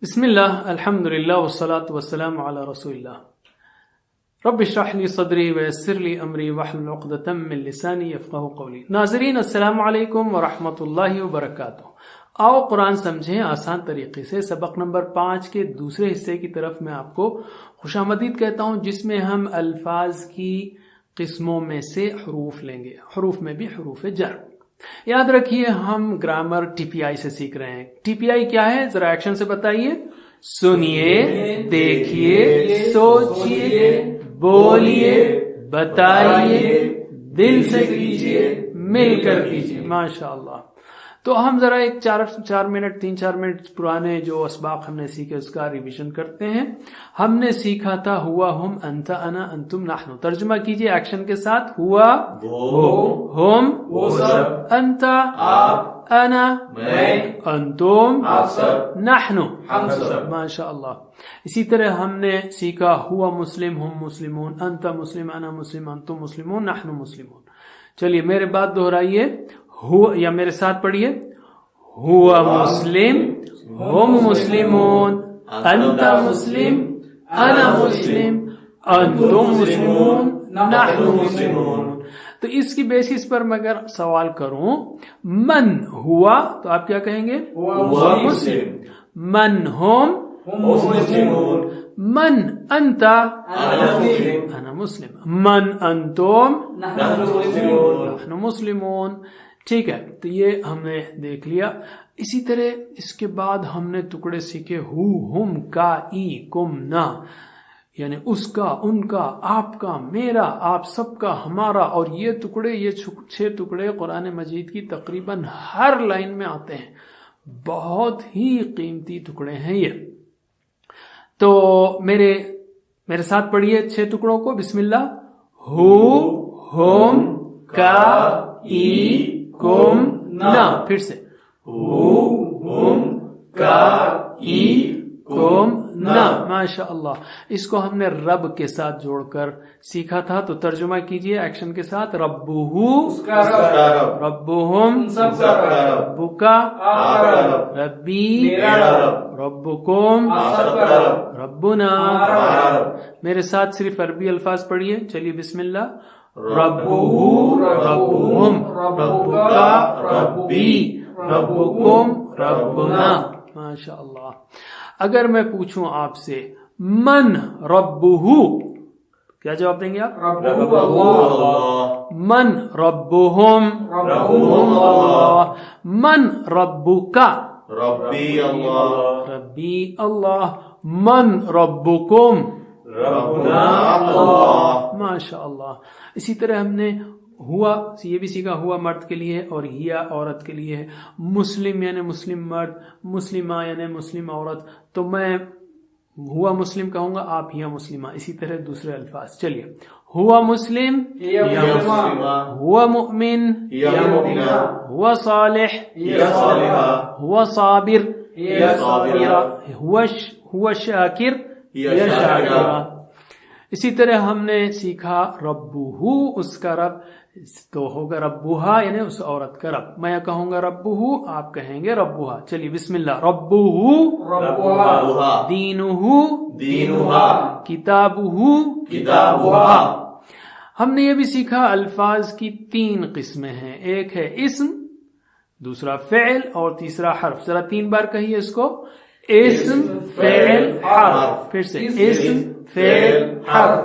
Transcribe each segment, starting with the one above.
بسم اللہ الحمد للہ والصلاة والسلام علی رسول اللہ رب اشرح لی صدری ویسر لی امری واحلل عقدۃ من لسانی یفقہوا قولی۔ ناظرین السلام علیکم ورحمۃ اللہ وبرکاتہ۔ آؤ قرآن سمجھیں آسان طریقے سے۔ سبق نمبر 5 کے دوسرے حصے کی طرف میں آپ کو خوش آمدید کہتا ہوں، جس میں ہم الفاظ کی قسموں میں سے حروف لیں گے، حروف میں بھی حروف جر۔ یاد رکھیے ہم گرامر ٹی پی آئی سے سیکھ رہے ہیں۔ ٹی پی آئی کیا ہے ذرا ایکشن سے بتائیے۔ سنیے، دیکھیے، سوچیے، بولیے، بتائیے، دل سے کیجیے، مل کر کیجیے۔ ماشاء اللہ۔ تو ہم ذرا ایک 4 منٹ 3-4 منٹ پرانے جو اسباق ہم نے سیکھے اس کا ریویژن کرتے ہیں۔ ہم نے سیکھا تھا ہوا، ہم، انت، انا، انتم، نحن۔ ترجمہ کیجئے ایکشن کے ساتھ۔ ہوا وہ، ہم وہ سب، انت آپ، انا میں، انتم آپ سب، نحن ہم سب۔ ماشاء اللہ۔ اسی طرح ہم نے سیکھا ہوا مسلم، ہم مسلمون، انت مسلم، انا مسلم، انتم مسلمون، نحن مسلمون۔ چلیے میرے بات دہرائیے، ہوا یا میرے ساتھ پڑھیے۔ ہوا مسلم، ہم مسلمون، انت مسلم، انا مسلم، انتم مسلمون، نحن مسلمون۔ تو اس کی بیسس پر میں اگر سوال کروں من ہوا تو آپ کیا کہیں گے؟ ہوا مسلم۔ من ہم مسلمون۔ من انت انا مسلم۔ من انتم نحن مسلمون۔ ٹھیک ہے، تو یہ ہم نے دیکھ لیا۔ اسی طرح اس کے بعد ہم نے ٹکڑے سیکھے ہو، ہم، کا، ای، کم، نا، یعنی اس کا، ان کا، آپ کا، میرا، آپ سب کا، ہمارا۔ اور یہ ٹکڑے، یہ 6 ٹکڑے قرآن مجید کی تقریباً ہر لائن میں آتے ہیں۔ بہت ہی قیمتی ٹکڑے ہیں یہ۔ تو میرے ساتھ پڑھیے 6 ٹکڑوں کو۔ بسم اللہ۔ ہو، ہم، کا، ای، کم، نا۔ پھر سے ہو، ہم، کا، ای، کم، نا۔ ماشاء اللہ۔ اس کو ہم نے رب کے ساتھ جوڑ کر سیکھا تھا، تو ترجمہ کیجئے ایکشن کے ساتھ۔ ربہ ربہم ربکا ربی ربکم ربنا۔ میرے ساتھ صرف عربی الفاظ پڑھیے۔ چلیے بسم اللہ۔ ربہ ربہم ربکا ربی ربکم ربنا۔ ماشاء اللہ۔ اگر میں پوچھوں آپ سے من ربہ، کیا جواب دیں گے آپ؟ من ربہم اللہ۔ من ربکا ربی اللہ۔ ربی اللہ۔ من ربکم ربنا اللہ۔ ماشاء اللہ۔ اسی طرح ہم نے ہوا، یہ بھی سیکھا، ہوا مرد کے لیے اور ہیا عورت کے لیے ہے۔ مسلم یعنی مسلم مرد، مسلمہ یعنی مسلم عورت۔ تو میں ہوا مسلم کہوں گا، آپ ہیا مسلمہ۔ اسی طرح دوسرے الفاظ۔ چلیے، ہوا مسلم یا مسلمہ، ہوا مؤمن یا مؤمنہ، ہوا صالح یا صالحہ، ہوا صابر یا صابرہ، ہوا شاکر یا یا شاکرہ۔ شاکرہ۔ اسی طرح ہم نے سیکھا ربہ، اس کا رب تو ہوگا ربہا، یعنی اس عورت کا رب۔ میں کہوں گا ربہ، آپ کہیں گے ربہا۔ چلیے بسم اللہ۔ ربہ ربہا، دینہ دینہا، کتابہ کتابہا۔ ہم نے یہ بھی سیکھا الفاظ کی 3 قسمیں ہیں، ایک ہے اسم، دوسرا فعل اور تیسرا حرف۔ ذرا 3 بار کہیے اس کو۔ اسم، فعل، حرف۔ پھر سے اسم، فعل، حرف،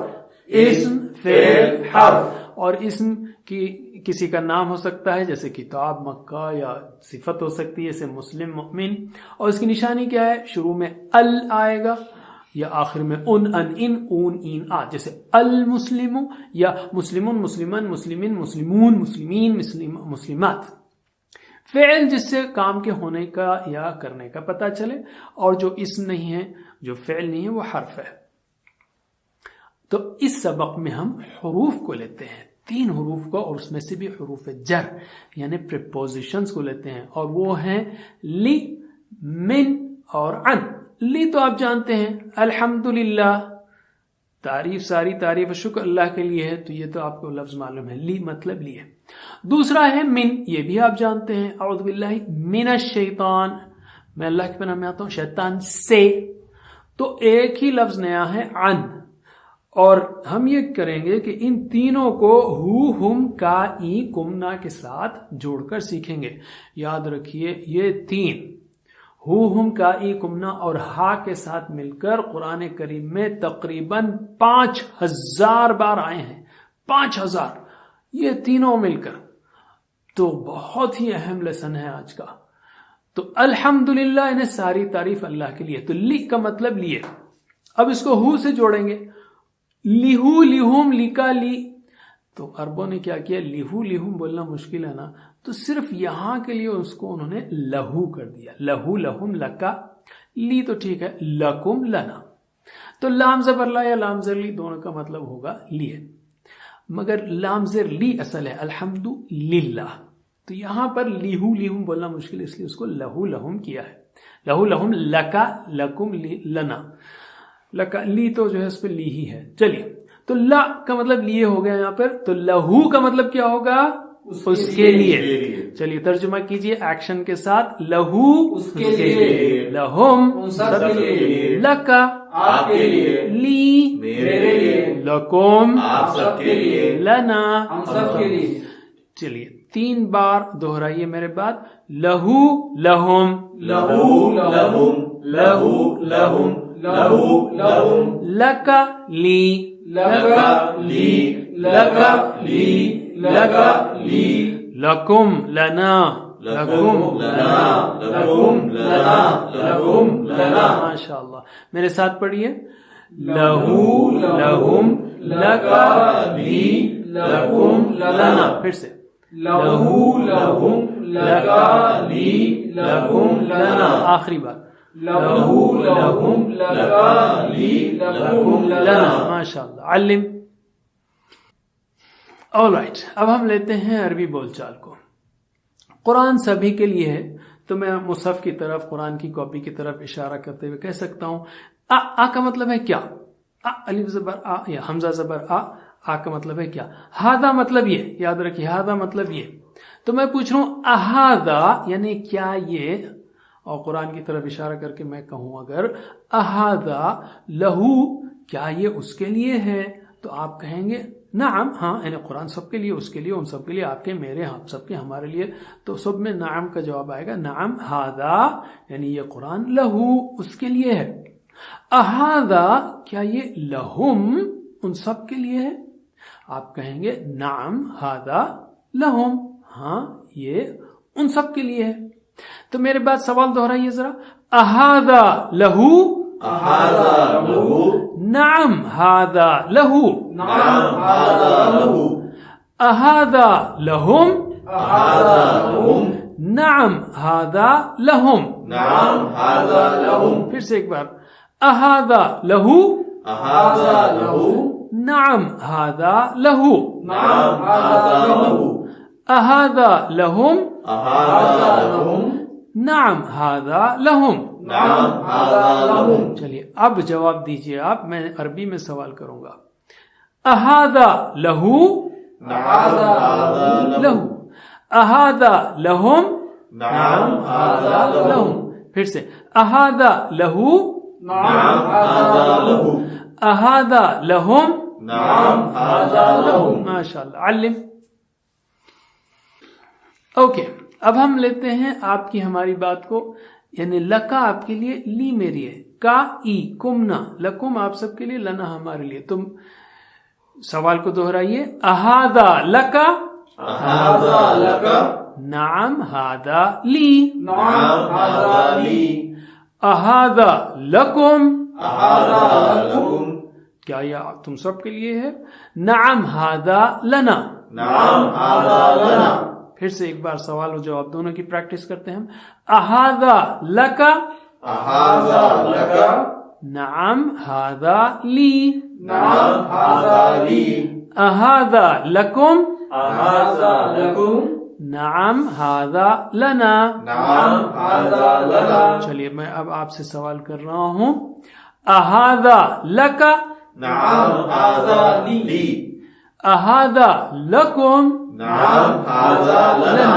اسم، فعل، حرف۔ اور اسم کی کسی کا نام ہو سکتا ہے جیسے کتاب، مکہ، یا صفت ہو سکتی ہے جیسے مسلم، مؤمن۔ اور اس کی نشانی کیا ہے؟ شروع میں ال آئے گا یا آخر میں ان، اون، این، آ، جیسے المسلم یا مسلمون، مسلمان، مسلمین، مسلمون، مسلمین، مسلمات۔ فعل جس سے کام کے ہونے کا یا کرنے کا پتہ چلے، اور جو اسم نہیں ہے، جو فعل نہیں ہے، وہ حرف ہے۔ تو اس سبق میں ہم حروف کو لیتے ہیں، 3 حروف کو، اور اس میں سے بھی حروف جر یعنی پریپوزیشنز کو لیتے ہیں، اور وہ ہیں لی، من اور عن۔ لی تو آپ جانتے ہیں، الحمدللہ، تعریف، ساری تعریف شکر اللہ کے لیے ہے، تو یہ تو آپ کو لفظ معلوم ہے، لی مطلب لی ہے۔ دوسرا ہے من، یہ بھی آپ جانتے ہیں، اعوذ باللہ من الشیطان، میں اللہ کے پناہ میں آتا ہوں شیطان سے، تو ایک ہی لفظ نیا ہے عن، اور ہم یہ کریں گے کہ ان تینوں کو ہو ہم کا ای کمنا کے ساتھ جوڑ کر سیکھیں گے. یاد رکھیے یہ تین ہو ہم کا ای کمنا اور ہا کے ساتھ مل کر قرآن کریم میں تقریباً 5000 بار آئے ہیں. 5000 یہ تینوں مل کر، تو بہت ہی اہم لیسن ہے آج کا. تو الحمدللہ انہیں ساری تعریف اللہ کے لیے. تو لی کا مطلب لیے. اب اس کو ہو سے جوڑیں گے. لیہو لیہم لیکا لی. تو عربوں نے کیا کیا، لیہو لیہم بولنا مشکل ہے نا، تو صرف یہاں کے لیے اس کو انہوں نے لہو کر دیا. لہو لہم لکا لی تو ٹھیک ہے، لکم لنا. تو لام زبر لا یا لام زر لی دونوں کا مطلب ہوگا لیے، مگر لام زر لی اصل ہے الحمد للہ. تو یہاں پر لیہو لیہم بولنا مشکل، اس لیے اس کو لہو لہم کیا ہے. لہو لہم لکا لکم لنا. لکا لی تو جو ہے اس پہ لی ہی ہے. چلیے، تو لا کا مطلب لیے ہو گیا یہاں پر. تو لہو کا مطلب کیا ہوگا، اس کے لیے. چلیے ترجمہ کیجئے ایکشن کے ساتھ. لہو اس کے لیے، لہم ان سب کے لیے، لکا آپ کے لیے، لی میرے لیے، لکم آپ سب کے لیے، لنا ہم سب کے لیے. چلیے 3 بار دہرائیے میرے بعد. لہو لہم لہو لہم لہو لہم لہو لہم لکا لی لکا لی لکا لی لکا لی لکم لنا لکم لنا لکم لنا لکم لنا. ماشاء اللہ. میرے ساتھ پڑھیے. لہو لہم لکا لی لکم لنا. پھر سے لہو لہم لکا لی لکم لنا. آخری بار. لہو لہم لکا لی لکم لنا. ماشاء اللہ. علم. آل رائٹ، اب ہم لیتے ہیں عربی بول چال کو. قرآن سبھی کے لیے ہے، تو میں مصحف کی طرف، قرآن کی کاپی کی طرف اشارہ کرتے ہوئے کہہ سکتا ہوں آ کا مطلب ہے کیا. الف زبر آ یا حمزہ زبر آ کا مطلب ہے کیا. ہاذا مطلب یہ، یاد رکھیے ہاذا مطلب یہ. تو میں پوچھ رہا ہوں اہذا یعنی کیا یہ، اور قرآن کی طرف اشارہ کر کے میں کہوں اگر اہذا لہو کیا یہ اس کے لیے ہے، تو آپ کہیں گے نعم، ہاں، یعنی قرآن سب کے لیے، اس کے لیے، ان سب کے لیے، آپ کے، میرے، ہم سب کے، ہمارے لیے. تو سب میں نعم کا جواب آئے گا. نعم ہاذا یعنی یہ قرآن لہو اس کے لیے ہے. اہذا کیا یہ لہم ان سب کے لیے ہے، آپ کہیں گے نعم ہاذا لہم، ہاں یہ ان سب کے لیے ہے. تو میرے بعد سوال دہرائیے ذرا. اہذا لہو اہذا لہو نعم ہاذا لہو نعم ہاذا لہو اہذا لہم اہذا لہم نعم ہاذا لہم. نعم ہاذا لہم. پھر سے ایک بار. اہذا لہو اہذا لہو نعم ہاذا لہو نعم ہاذا لہو اہذا لہم اہذا لہم نعم ہاذا لہم. نعم ہاذا لہم. چلیے اب جواب دیجئے آپ. میں عربی میں سوال کروں گا. اہذا لہو اہذا لہو اہذا لہم نعم ہاذا لہم پھر سے اہذا لہو نعم ہاذا لہو اہذا لہم نعم ہاذا لہم. ماشاء اللہ. علم. اوکے، اب ہم لیتے ہیں آپ کی ہماری بات کو، یعنی لکا آپ کے لیے، لی میری ہے، کا ای کمنا لکم آپ سب کے لیے، لنا ہمارے لیے. تم سوال کو دہرائیے. اہذا لکا اہذا لکا نعم ہاذا لی نعم ہاذا لی اہذا لکم اہذا لکم کیا یہ تم سب کے لیے ہے. نعم ہاذا لنا. نعم ہاذا لنا. پھر سے ایک بار سوال و جواب دونوں کی پریکٹس کرتے ہیں ہم. اہذا لکا اہذا لکا نعم ہاذا لی نعم ہاذا لی اہذا لکم اہذا لکم نعم ہاذا لنا. نعم ہاذا لنا. چلیے میں اب آپ سے سوال کر رہا ہوں. اہذا لکا نعم ہاذا لی اہذا لکم نعم ہاذا لنا.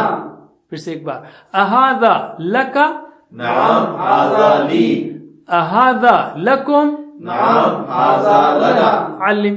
پھر سے ایک بار. اہذا لکا نعم هذا لي. أهذا لكم؟ نعم هذا لنا. علم.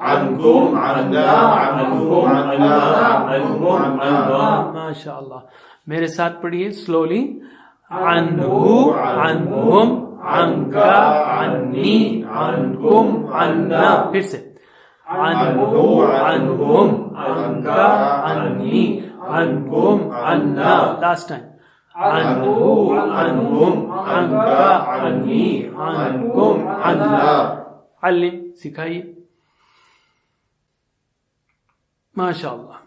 عنكم عنا عنكم عنا عنكم عنا. ماشاء اللہ. میرے ساتھ پڑھیے سلولی. عنہ عنہم عنکا عنی عنکم عنا. پھر سے عنہ عنہم عنکا عنی عنکم عنا. لاسٹ ٹائم عنہ عنہم عنکا عنی عنکم عنا. علم سکھائیے. ماشاء اللہ.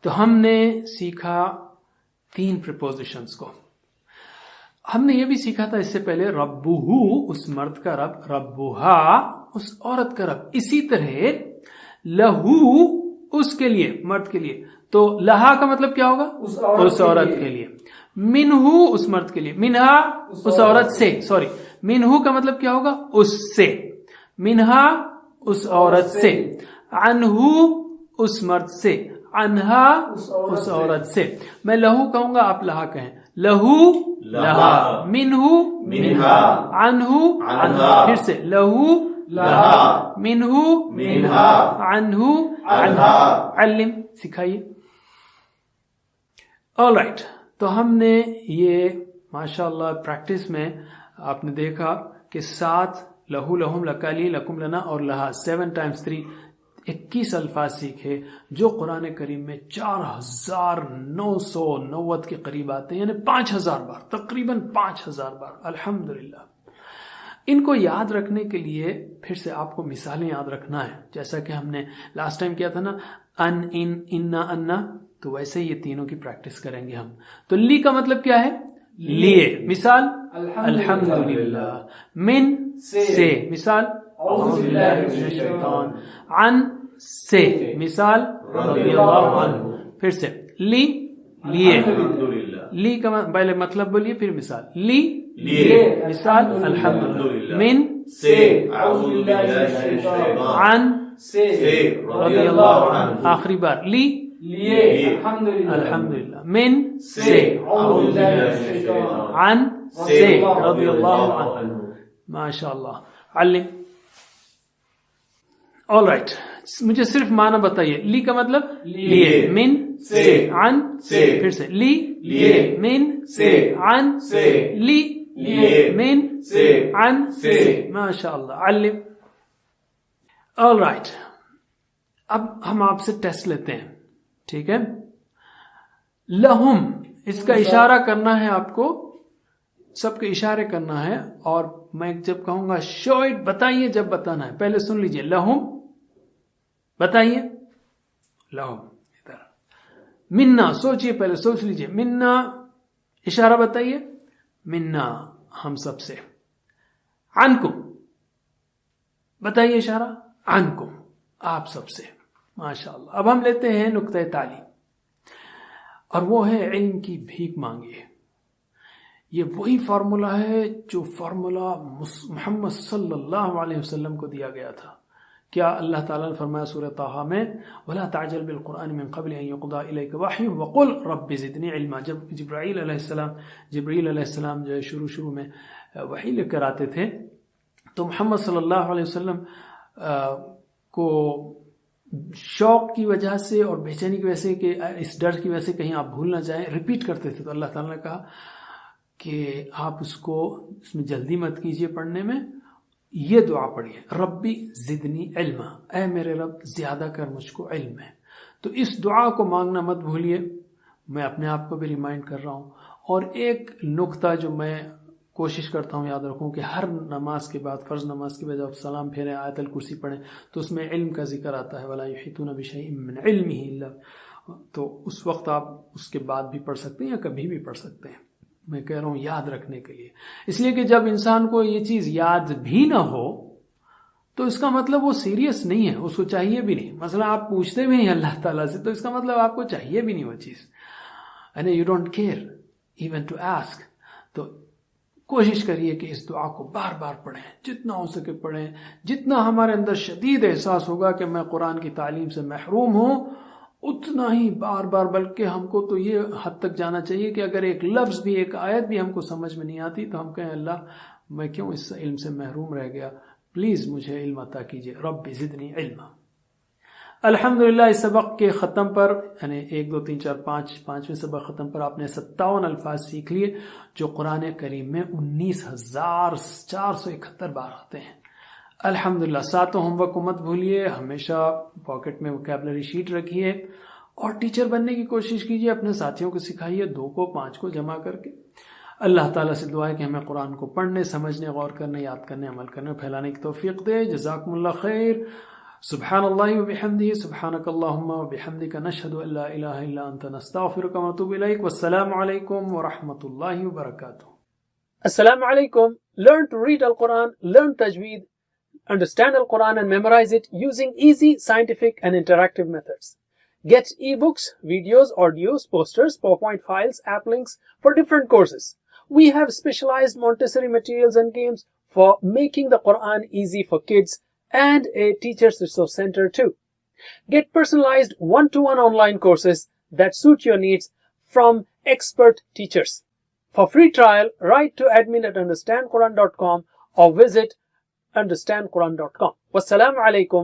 تو ہم نے سیکھا 3 پریپوزیشنز کو. ہم نے یہ بھی سیکھا تھا اس سے پہلے ربہ اس مرد کا رب، ربہا اس عورت کا رب. اسی طرح لہو اس کے لیے، مرد کے لیے. تو لہا کا مطلب کیا ہوگا؟ اس عورت کے لیے. منہ اس مرد کے لیے، منہا اس عورت سے. سوری، منہ کا مطلب کیا ہوگا؟ اس سے. منہا اس عورت سے. عنہ اس مرد سے. عنہا اس عورت سے. میں لہو کہوں گا، آپ لہا کہیں. لہو لہا. منہ منہا. عنہ عنہا. پھر سے لہو لہا. منہ منہا. عنہ عنہا. علم سکھائیے. All right. تو ہم نے یہ ماشاءاللہ پریکٹس میں آپ نے دیکھا کہ 7 لہو لہم لکالی لکم لنا اور لہا 7 × 3 21 الفاظ سیکھے جو قرآن کریم میں 4990 کے قریب آتے ہیں، یعنی 5000 بار، تقریباً 5000 بار. الحمدللہ. ان کو یاد رکھنے کے لیے پھر سے آپ کو مثالیں یاد رکھنا ہے، جیسا کہ ہم نے لاسٹ ٹائم کیا تھا نا، ان ان انا انا. تو ویسے ہی یہ تینوں کی پریکٹس کریں گے ہم. تو لی کا مطلب کیا ہے؟ لیے. مثال الحمدللہ. من سے. مثال اعوذ باللہ من الشیطان. عن سے. مثال رضی اللہ عنہ. پھر سے لی لیے. الحمدللہ. لی کا پہلے مطلب بولیے پھر مثال. لی لیے. مثال الحمدللہ. من سے. اعوذ باللہ من الشیطان. عن سے. رضی اللہ عنہ. آخری بار لی لیے. الحمدللہ. من سے. اعوذ باللہ من الشیطان. عن سے. رضی اللہ عنہ. ماشاء اللہ. علم. All right. مجھے صرف معنی بتائیے. لی کا مطلب لیے. من سے. عن سے. پھر سے لی لیے. من سے. عن سے. لی لیے. من سے. عن سے. ماشاء اللہ. علم. All right. اب ہم آپ سے ٹیسٹ لیتے ہیں، ٹھیک ہے؟ لہم اس کا اشارہ کرنا ہے آپ کو، سب کے اشارے کرنا ہے. اور میں جب کہوں گا شو اٹ، بتائیے جب بتانا ہے. پہلے سن لیجئے. لہم بتائیے. لہم. ادھر. منا سوچئے، پہلے سوچ لیجئے. منا اشارہ بتائیے. منا ہم سب سے. عنکم بتائیے اشارہ. عنکم آپ سب سے. ماشاءاللہ. اب ہم لیتے ہیں نقطۂ تعلیم، اور وہ ہے علم کی بھیک مانگیے. یہ وہی فارمولا ہے جو فارمولا محمد صلی اللہ علیہ وسلم کو دیا گیا تھا. کیا اللہ تعالیٰ نے فرمایا سورہ طٰہٰ میں وَلَا تَعْجَلْ بِالْقُرْآنِ مِنْ قَبْلِ أَنْ يُقْضَىٰ إِلَيْكَ وَحْيُهُ وَقُلْ رَبِّ زِدْنِي عِلْمًا. جب جبرائیل علیہ السلام جو ہے شروع میں وحی لے کر آتے تھے، تو محمد صلی اللہ علیہ وسلم کو شوق کی وجہ سے اور بے چینی کی وجہ سے، کہ اس ڈر کی وجہ سے کہیں آپ بھول نہ جائیں، ریپیٹ کرتے تھے. تو اللہ تعالیٰ نے کہا کہ آپ اس میں جلدی مت کیجیے پڑھنے میں، یہ دعا پڑھیے ربی زدنی علما، اے میرے رب زیادہ کر مجھ کو علم ہے. تو اس دعا کو مانگنا مت بھولیے. میں اپنے آپ کو بھی ریمائنڈ کر رہا ہوں. اور ایک نقطہ جو میں کوشش کرتا ہوں یاد رکھوں کہ ہر نماز کے بعد، فرض نماز کے بعد جب سلام پھیریں، آیت الکرسی پڑھیں، تو اس میں علم کا ذکر آتا ہے وَلَا يُحِيطُونَ بِشَيْءٍ مِّنْ عِلْمِهِ إِلَّا. تو اس وقت آپ اس کے بعد بھی پڑھ سکتے ہیں یا کبھی بھی پڑھ سکتے ہیں. میں کہہ رہا ہوں یاد رکھنے کے لیے، اس لیے کہ جب انسان کو یہ چیز یاد بھی نہ ہو تو اس کا مطلب وہ سیریس نہیں ہے، اس کو چاہیے بھی نہیں. مثلا آپ پوچھتے بھی نہیں اللہ تعالیٰ سے، تو اس کا مطلب آپ کو چاہیے بھی نہیں وہ چیز. یعنی you don't care even to ask. تو کوشش کریے کہ اس دعا کو بار بار پڑھیں، جتنا ہو سکے پڑھیں. جتنا ہمارے اندر شدید احساس ہوگا کہ میں قرآن کی تعلیم سے محروم ہوں، اتنا ہی بار بار. بلکہ ہم کو تو یہ حد تک جانا چاہیے کہ اگر ایک لفظ بھی، ایک آیت بھی ہم کو سمجھ میں نہیں آتی، تو ہم کہیں اللہ میں کیوں اس علم سے محروم رہ گیا، پلیز مجھے علم عطا کیجیے. رب زدنی علما. الحمدللہ اس سبق کے ختم پر یعنی 1 2 3 4 5 5ویں سبق ختم پر آپ نے 57 الفاظ سیکھ لیے جو قرآن کریم میں 19,471 بار آتے ہیں. الحمدللہ. ساتوں ہوم ورک کو مت بھولیے, ہمیشہ پاکٹ میں ووکیبلری شیٹ رکھیے اور ٹیچر بننے کی کوشش کیجیے. اپنے ساتھیوں کو سکھائیے 2 کو 5 کو جمع کر کے. اللہ تعالیٰ سے دعا ہے کہ ہمیں قرآن کو پڑھنے, سمجھنے, غور کرنے, یاد کرنے, عمل کرنے, پھیلانے کی توفیق دے. جزاکم اللہ خیر. سبحان اللہ وبحمدہ, سبحانک اللہم وبحمدک, نشہد ان لا الہ الا انت, نستغفرک ونتوب الیک. والسلام علیکم ورحمۃ اللہ وبرکاتہ. السلام علیکم. Learn to read Al-Quran, learn tajweed, understand Al-Quran and memorize it using easy, scientific and interactive methods. Get ebooks, videos, audios, posters, PowerPoint files, app links for different courses. We have specialized Montessori materials and games for making the Quran easy for kids and a teacher's resource center too. Get personalized one-to-one online courses that suit your needs from expert teachers. For free trial, write to admin@understandquran.com or visit understandquran.com. Wassalamu alaikum.